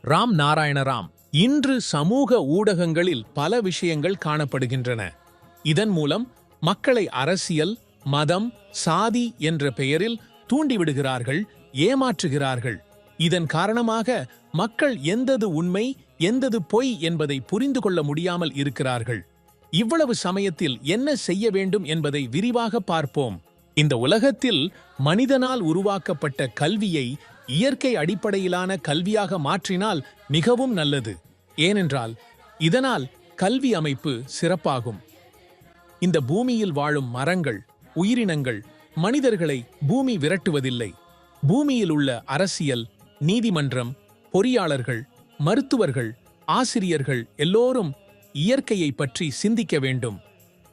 ராம் நாராயண ராம். இன்று சமூக ஊடகங்களில் பல விஷயங்கள் காணப்படுகின்றன. இதன் மூலம் மக்களை அரசியல், மதம், சாதி என்ற பெயரில் தூண்டிவிடுகிறார்கள், ஏமாற்றுகிறார்கள். இதன் காரணமாக மக்கள் எந்தது உண்மை, எந்தது பொய் என்பதை புரிந்து கொள்ள முடியாமல் இருக்கிறார்கள். இவ்வளவு சமயத்தில் என்ன செய்ய வேண்டும் என்பதை விரிவாக பார்ப்போம். இந்த உலகத்தில் மனிதனால் உருவாக்கப்பட்ட கல்வியை இயற்கை அடிப்படையிலான கல்வியாக மாற்றினால் மிகவும் நல்லது. ஏனென்றால் இதனால் கல்வி அமைப்பு சிறப்பாகும். இந்த பூமியில் வாழும் மரங்கள், உயிரினங்கள், மனிதர்களை பூமி விரட்டுவதில்லை. பூமியில் உள்ள அரசியல், நீதிமன்றம், பொறியாளர்கள், மருத்துவர்கள், ஆசிரியர்கள் எல்லோரும் இயற்கையை பற்றி சிந்திக்க வேண்டும்.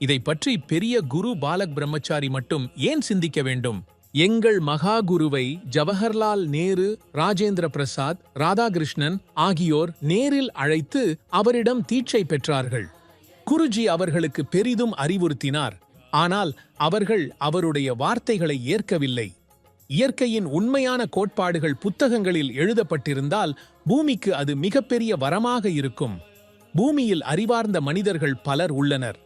இதை பற்றி பெரிய குரு பாலக் பிரம்மச்சாரி மட்டும் ஏன் சிந்திக்க வேண்டும்? எங்கள் மகா குருவை ஜவஹர்லால் நேரு, ராஜேந்திர பிரசாத், ராதாகிருஷ்ணன் ஆகியோர் நேரில் அழைத்து அவரிடம் தீட்சை பெற்றார்கள். குருஜி அவர்களுக்கு பெரிதும் அறிவுறுத்தினார். ஆனால் அவர்கள் அவருடைய வார்த்தைகளை ஏற்கவில்லை. இயற்கையின் உண்மையான கோட்பாடுகள் புத்தகங்களில் எழுதப்பட்டிருந்தால் பூமிக்கு அது மிகப்பெரிய வரமாக இருக்கும். பூமியில் அறிவார்ந்த மனிதர்கள் பலர் உள்ளனர்.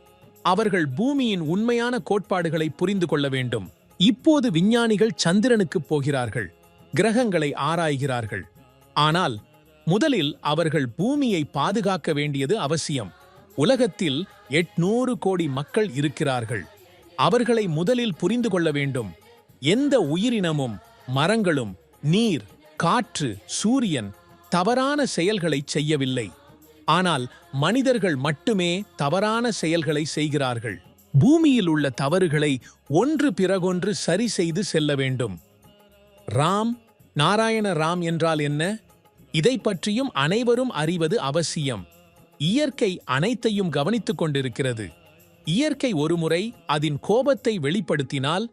அவர்கள் பூமியின் உண்மையான கோட்பாடுகளை புரிந்து கொள்ள வேண்டும். இப்போது விஞ்ஞானிகள் சந்திரனுக்கு போகிறார்கள், கிரகங்களை ஆராய்கிறார்கள். ஆனால் முதலில் அவர்கள் பூமியை பாதுகாக்க வேண்டியது அவசியம். உலகத்தில் 800 கோடி மக்கள் இருக்கிறார்கள். அவர்களை முதலில் புரிந்து கொள்ள வேண்டும். எந்த உயிரினமும், மரங்களும், நீர், காற்று, சூரியன் தவறான செயல்களை செய்யவில்லை. ஆனால் மனிதர்கள் மட்டுமே தவறான செயல்களை செய்கிறார்கள். பூமியில் உள்ள தவறுகளை ஒன்று பிறகொன்று சரி செய்து செல்ல வேண்டும். ராம் நாராயண ராம் என்றால் என்ன? இதை பற்றியும் அனைவரும் அறிவது அவசியம். இயற்கை அனைத்தையும் கவனித்துக் கொண்டிருக்கிறது. இயற்கை ஒருமுறை அதன் கோபத்தை வெளிப்படுத்தினால்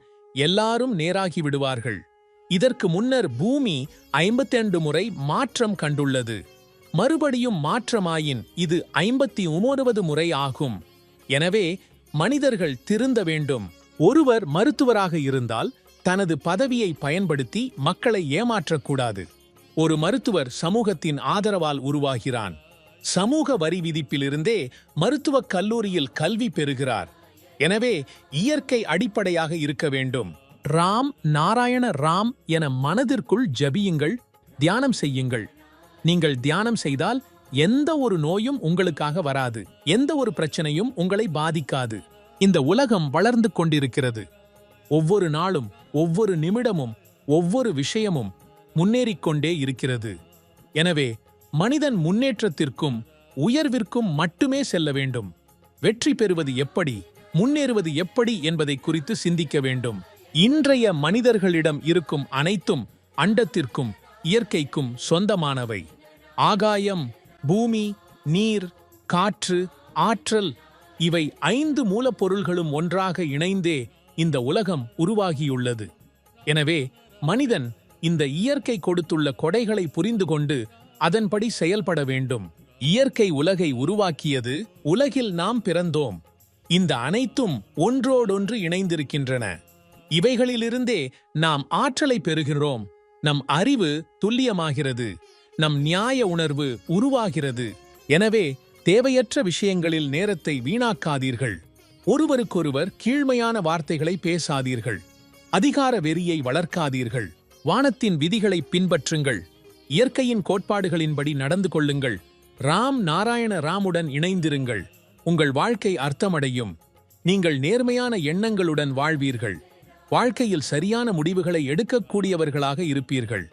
எல்லாரும் நேராகி விடுவார்கள். இதற்கு முன்னர் பூமி 52 முறை மாற்றம் கண்டுள்ளது. மறுபடியும் மாற்றமாயின் இது 59வது முறை ஆகும். எனவே மனிதர்கள் திருந்த வேண்டும். ஒருவர் மருத்துவராக இருந்தால் தனது பதவியை பயன்படுத்தி மக்களை ஏமாற்றக்கூடாது. ஒரு மருத்துவர் சமூகத்தின் ஆதரவால் உருவாகிறான். சமூக வரி விதிப்பிலிருந்தே மருத்துவக் கல்லூரியில் கல்வி பெறுகிறார். எனவே இயற்கை அடிப்படையாக இருக்க வேண்டும். ராம் நாராயண ராம் என மனதிற்குள் ஜபியுங்கள், தியானம் செய்யுங்கள். நீங்கள் தியானம் செய்தால் எந்த ஒரு நோயும் உங்களுக்காக வராது, எந்த ஒரு பிரச்சனையும் உங்களை பாதிக்காது. இந்த உலகம் வளர்ந்து கொண்டிருக்கிறது. ஒவ்வொரு நாளும், ஒவ்வொரு நிமிடமும், ஒவ்வொரு விஷயமும் முன்னேறிக்கொண்டே இருக்கிறது. எனவே மனிதன் முன்னேற்றத்திற்கும் உயர்விற்கும் மட்டுமே செல்ல வேண்டும். வெற்றி பெறுவது எப்படி, முன்னேறுவது எப்படி என்பதை குறித்து சிந்திக்க வேண்டும். இன்றைய மனிதர்களிடம் இருக்கும் அனைத்தும் அண்டத்திற்கும் இயற்கைக்கும் சொந்தமானவை. ஆகாயம், பூமி, நீர், காற்று, ஆற்றல் இவை 5 மூலப்பொருள்களும் ஒன்றாக இணைந்தே இந்த உலகம் உருவாகியுள்ளது. எனவே மனிதன் இந்த இயற்கை கொடுத்துள்ள கொடைகளை புரிந்து கொண்டு அதன்படி செயல்பட வேண்டும். இயற்கை உலகை உருவாக்கியது, உலகில் நாம் பிறந்தோம். இந்த அனைத்தும் ஒன்றோடொன்று இணைந்திருக்கின்றன. இவைகளிலிருந்தே நாம் ஆற்றலை பெறுகிறோம். நம் அறிவு துல்லியமாகிறது, நம் நியாய உணர்வு உருவாகிறது. எனவே தேவையற்ற விஷயங்களில் நேரத்தை வீணாக்காதீர்கள். ஒருவருக்கொருவர் கீழ்மையான வார்த்தைகளை பேசாதீர்கள். அதிகார வெறியை வளர்க்காதீர்கள். வானத்தின் விதிகளை பின்பற்றுங்கள். இயற்கையின் கோட்பாடுகளின்படி நடந்து கொள்ளுங்கள். ராம் நாராயண ராமுடன் இணைந்திருங்கள். உங்கள் வாழ்க்கை அர்த்தமடையும். நீங்கள் நேர்மையான எண்ணங்களுடன் வாழ்வீர்கள். வாழ்க்கையில் சரியான முடிவுகளை எடுக்கக்கூடியவர்களாக இருப்பீர்கள்.